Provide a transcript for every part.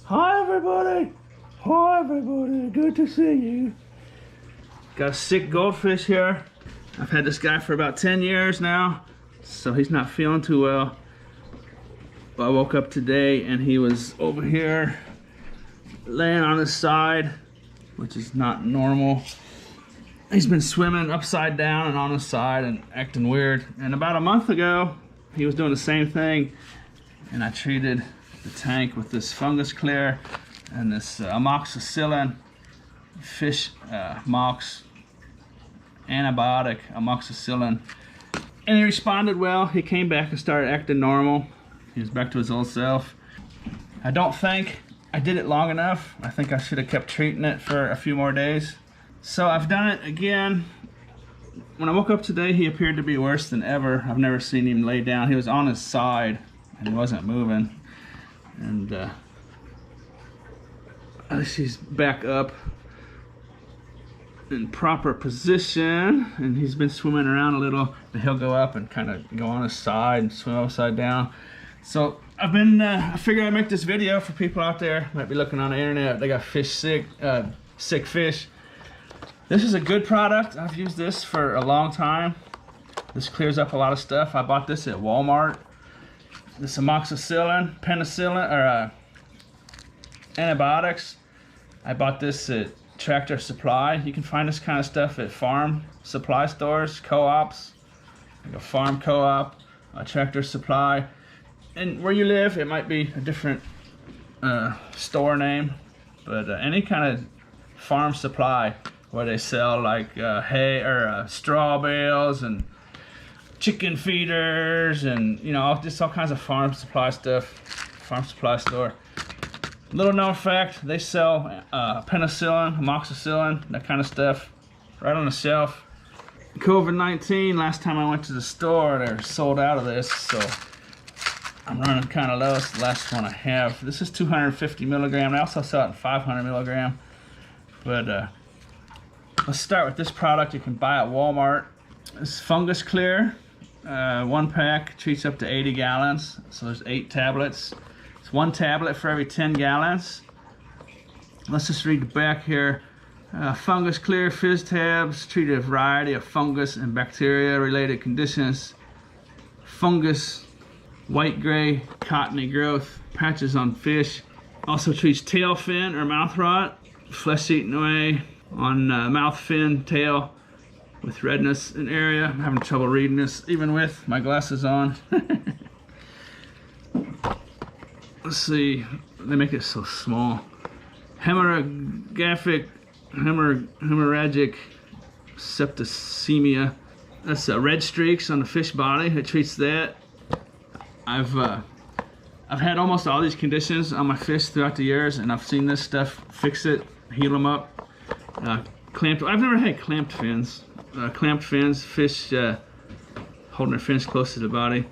Hi everybody! Hi everybody, good to see you. Got a sick goldfish here. I've had this guy for about 10 years now, so he's not feeling too well. But I woke up today and he was over here laying on his side, which is not normal. He's been swimming upside down and on his side and acting weird. And about a month ago, he was doing the same thing, and I treated the tank with this Fungus Clear and this amoxicillin fish mox antibiotic amoxicillin, and he responded well. He came back and started acting normal. He was back to his old self. I don't think I did it long enough. I think I should have kept treating it for a few more days. So I've done it again. When I woke up today, he appeared to be worse than ever. I've never seen him lay down. He was on his side and he wasn't moving. And at least he's back up in proper position, and he's been swimming around a little, but he'll go up and kind of go on his side and swim upside down. So I figured I'd make this video for people out there might be looking on the internet. They got fish sick fish. This is a good product. I've used this for a long time. This clears up a lot of stuff. I bought this at Walmart. This amoxicillin, penicillin, or antibiotics. I bought this at Tractor Supply. You can find this kind of stuff at farm supply stores, co-ops, like a farm co-op, a Tractor Supply. And where you live, it might be a different store name, but any kind of farm supply where they sell like hay or straw bales and chicken feeders and, you know, just all kinds of farm supply stuff, farm supply store. Little known fact, they sell penicillin, amoxicillin, that kind of stuff right on the shelf. COVID-19, last time I went to the store, they're sold out of this, so I'm running kind of low. It's the last one I have. This is 250 milligram. They also sell it in 500 milligram. But let's start with this product you can buy at Walmart. It's Fungus Clear. One pack treats up to 80 gallons, so there's 8 tablets. It's 1 tablet for every 10 gallons. Let's just read the back here. Fungus Clear Fizz tabs treat a variety of fungus and bacteria related conditions. Fungus, white gray, cottony growth, patches on fish. Also treats tail fin or mouth rot, flesh eating away on mouth, fin, tail, with redness in area. I'm having trouble reading this even with my glasses on. Let's see, they make it so small. Hemorrhagic septicemia. That's red streaks on the fish body. It treats that. I've had almost all these conditions on my fish throughout the years, and I've seen this stuff fix it, heal them up. Clamped. I've never had clamped fins. Clamped fins, fish holding their fins close to the body.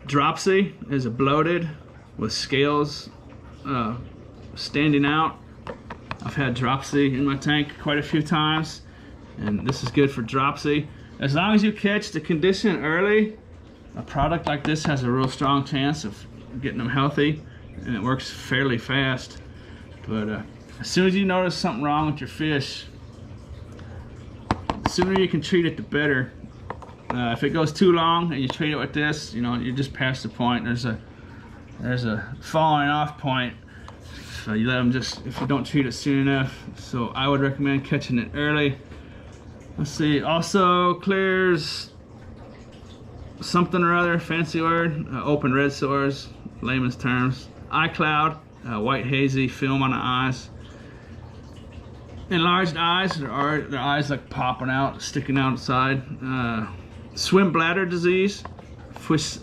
Dropsy is a bloated with scales standing out. I've had dropsy in my tank quite a few times, and this is good for dropsy. As long as you catch the condition early, a product like this has a real strong chance of getting them healthy, and it works fairly fast. But as soon as you notice something wrong with your fish, the sooner you can treat it, the better. If it goes too long and you treat it with this, you know, you're just past the point. There's a falling off point. So you let them just, if you don't treat it soon enough. So I would recommend catching it early. Let's see, also clears something or other, fancy word, open red sores, layman's terms. Eye cloud, white hazy film on the eyes. Enlarged eyes, their eyes like popping out, sticking outside. Swim bladder disease, fish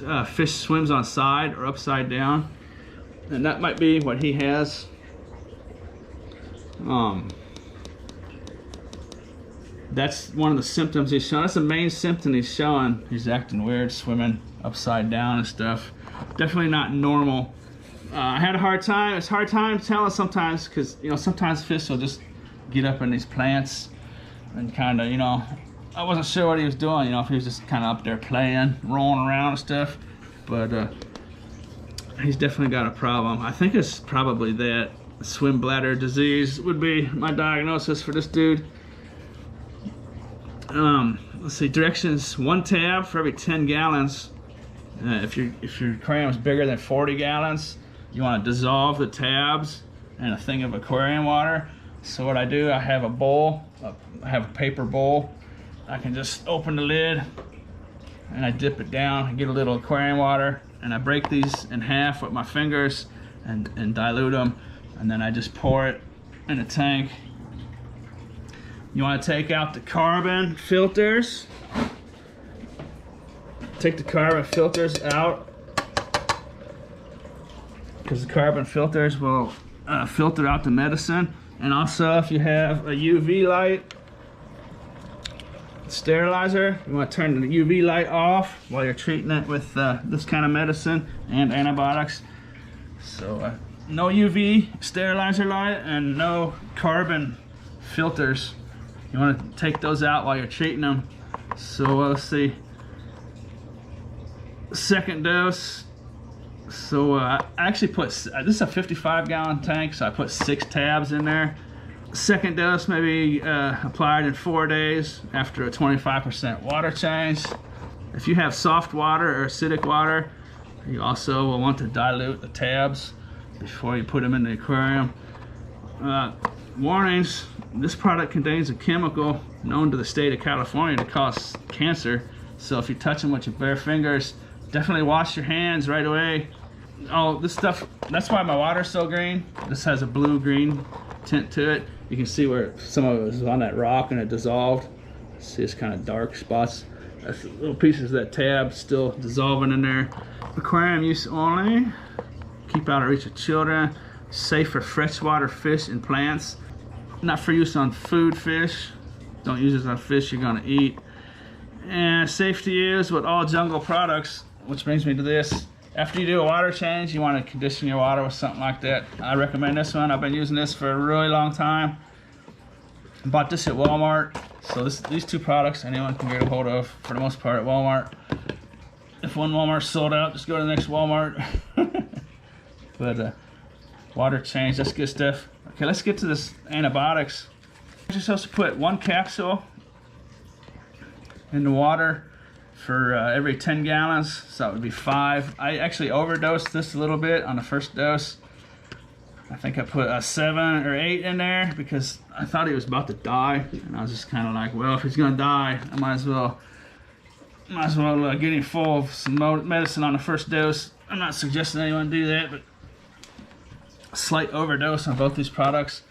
swims on side or upside down, and that might be what he has. That's one of the symptoms he's showing. That's the main symptom he's showing. He's acting weird, swimming upside down and stuff. Definitely not normal. I had a hard time. It's a hard time telling sometimes, because, you know, sometimes fish will just get up in these plants and kind of, you know, I wasn't sure what he was doing, you know, if he was just kind of up there playing, rolling around and stuff. But he's definitely got a problem. I think it's probably that. swim bladder disease would be my diagnosis for this dude. Let's see, directions: 1 tab for every 10 gallons. If your aquarium is bigger than 40 gallons, you want to dissolve the tabs in a thing of aquarium water. So what I do, I have a bowl, I have a paper bowl. I can just open the lid and I dip it down and get a little aquarium water, and I break these in half with my fingers and dilute them, and then I just pour it in a tank. You want to take out the carbon filters. Take the carbon filters out, because the carbon filters will filter out the medicine. And also, if you have a UV light sterilizer, you want to turn the UV light off while you're treating it with this kind of medicine and antibiotics. So no UV sterilizer light and no carbon filters. You want to take those out while you're treating them. So let's see, second dose. So I actually put, this is a 55-gallon tank, so I put 6 tabs in there. Second dose maybe applied in 4 days after a 25% water change. If you have soft water or acidic water, you also will want to dilute the tabs before you put them in the aquarium. Warnings: this product contains a chemical known to the state of California to cause cancer. So if you touch them with your bare fingers, definitely wash your hands right away. Oh, this stuff, that's why my water's so green. This has a blue-green tint to it. You can see where some of it was on that rock and it dissolved. See, it's kind of dark spots. That's little pieces of that tab still dissolving in there. Aquarium use only. Keep out of reach of children. Safe for freshwater fish and plants. Not for use on food fish. Don't use this on fish you're gonna eat. And safe to use with all jungle products, which brings me to this. After you do a water change, you want to condition your water with something like that. I recommend this one. I've been using this for a really long time. Bought this at Walmart. So these 2 products anyone can get a hold of for the most part at Walmart. If one Walmart's sold out, just go to the next Walmart. But water change, that's good stuff. Okay, let's get to this antibiotics. You're supposed to put 1 capsule in the water for every 10 gallons, so it would be 5. I actually overdosed this a little bit on the first dose. I think I put 7 or 8 in there because I thought he was about to die, and I was just kind of like, well, if he's gonna die, I might as well get him full of some medicine on the first dose. I'm not suggesting anyone do that, but a slight overdose on both these products.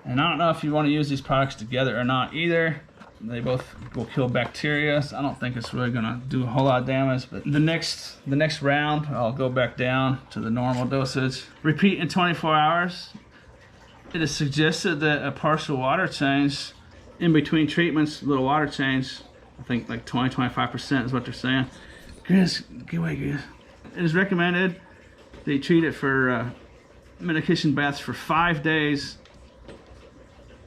And I don't know if you want to use these products together or not either. They both will kill bacteria, so I don't think it's really gonna do a whole lot of damage. But the next round, I'll go back down to the normal dosage. Repeat in 24 hours. It is suggested that a partial water change in between treatments, a little water change, I think like 20-25% is what they're saying. Grizz, get away, Grizz. It is recommended that you treat it for medication baths for 5 days,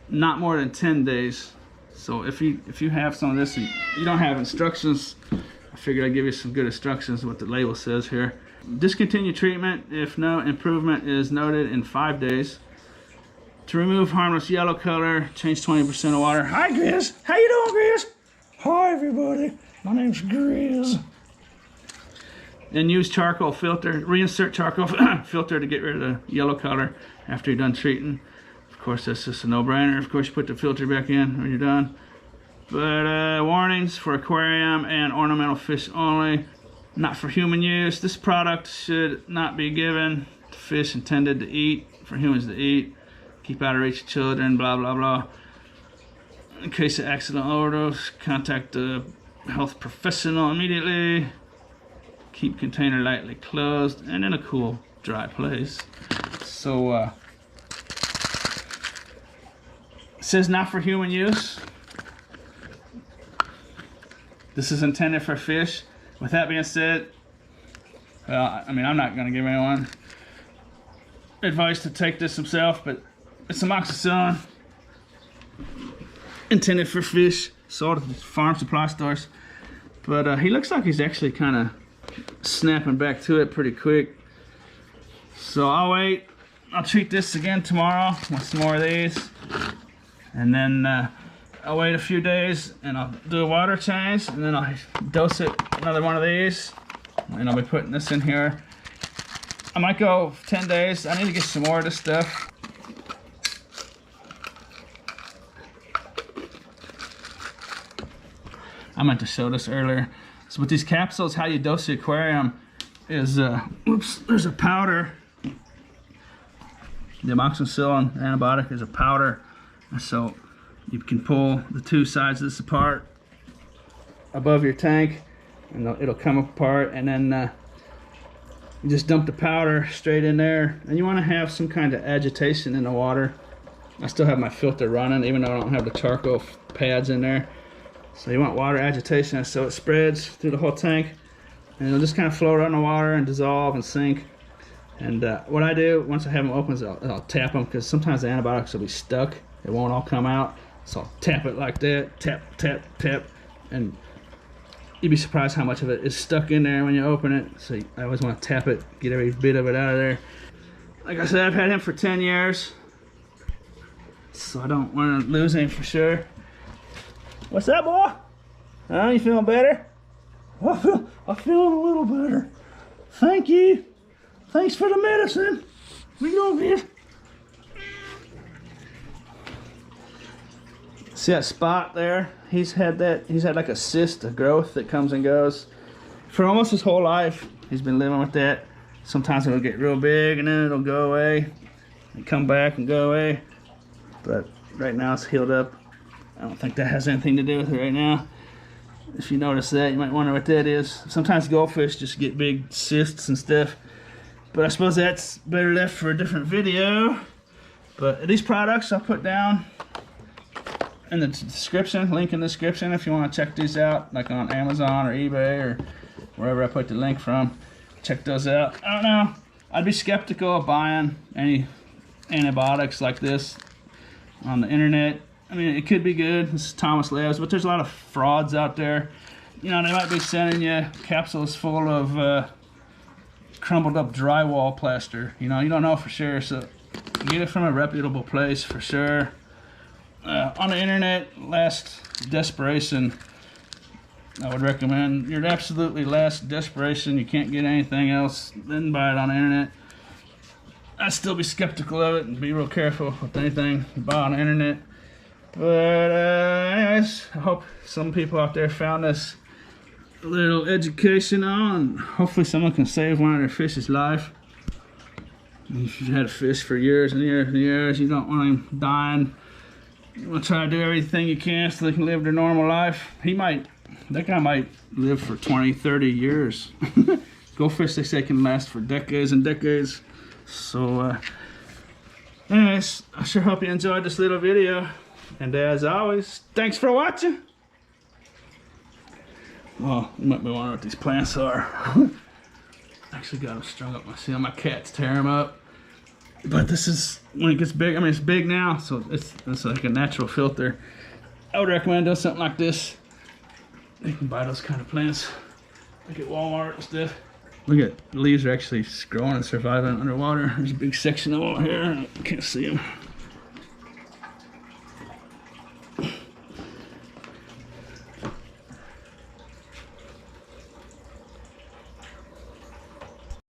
not more than 10 days. So if you have some of this and you don't have instructions, I figured I'd give you some good instructions what the label says here. Discontinue treatment if no improvement is noted in 5 days. To remove harmless yellow color, change 20% of water. Hi, Grizz. How you doing, Grizz? Hi, everybody. My name's Grizz. And use charcoal filter. Reinsert charcoal filter to get rid of the yellow color after you're done treating. Of course, that's just a no-brainer. Of course, you put the filter back in when you're done. But warnings for aquarium and ornamental fish only. Not for human use. This product should not be given to fish intended to eat, for humans to eat. Keep out of reach of children, blah, blah, blah. In case of accidental overdose, contact the health professional immediately. Keep container lightly closed and in a cool, dry place. So, it says not for human use. This is intended for fish. With that being said, well, I mean, I'm not going to give anyone advice to take this himself, but it's amoxicillin intended for fish, sold at farm supply stores. But he looks like he's actually kind of snapping back to it pretty quick. So I'll wait I'll treat this again tomorrow with some more of these. And then I'll wait a few days and I'll do a water change, and then I'll dose it another one of these. And I'll be putting this in here. I might go 10 days. I need to get some more of this stuff. I meant to show this earlier. So with these capsules, how you dose the aquarium is, oops, there's a powder. The amoxicillin antibiotic is a powder. So you can pull the two sides of this apart above your tank, and it'll come apart, and then you just dump the powder straight in there. And you want to have some kind of agitation in the water. I still have my filter running, even though I don't have the charcoal pads in there. So you want water agitation so it spreads through the whole tank, and it'll just kind of float on the water and dissolve and sink. And what I do once I have them open is I'll tap them, because sometimes the antibiotics will be stuck. It won't all come out. So I'll tap it like that, tap, tap, tap, and you'd be surprised how much of it is stuck in there when you open it. So I always want to tap it, get every bit of it out of there. Like I said, I've had him for 10 years, so I don't want to lose him for sure. What's that, boy? Huh? You feeling better? I'm feeling a little better. Thank you. Thanks for the medicine. We go here. See that spot there? He's had like a cyst, a growth that comes and goes. For almost his whole life, he's been living with that. Sometimes it'll get real big and then it'll go away and come back and go away. But right now it's healed up. I don't think that has anything to do with it right now. If you notice that, you might wonder what that is. Sometimes goldfish just get big cysts and stuff. But I suppose that's better left for a different video. But these products I'll put down in the description, link in the description if you want to check these out, like on Amazon or eBay or wherever I put the link from. Check those out. I don't know. I'd be skeptical of buying any antibiotics like this on the internet. I mean, it could be good. This is Thomas Labs, but there's a lot of frauds out there. You know, they might be sending you capsules full of crumbled up drywall plaster. You know, you don't know for sure, so get it from a reputable place for sure. On the internet, last desperation, I would recommend. Your absolutely last desperation, you can't get anything else, then buy it on the internet. I'd still be skeptical of it and be real careful with anything you buy on the internet. But anyways, I hope some people out there found this little education on. Hopefully someone can save one of their fish's life. If you've had a fish for years and years and years, you don't want him dying. You want to try to do everything you can so they can live their normal life. That guy might live for 20, 30 years. Goldfish, they say, can last for decades and decades. So anyways, I sure hope you enjoyed this little video. And as always, thanks for watching. Well, you might be wondering what these plants are. Actually got them strung up. I see how my cats tear them up. But this is, when it gets big, I mean, it's big now, so it's like a natural filter. I would recommend doing something like this. You can buy those kind of plants, like at Walmart and stuff. Look at, the leaves are actually growing and surviving underwater. There's a big section of them over here. I can't see them.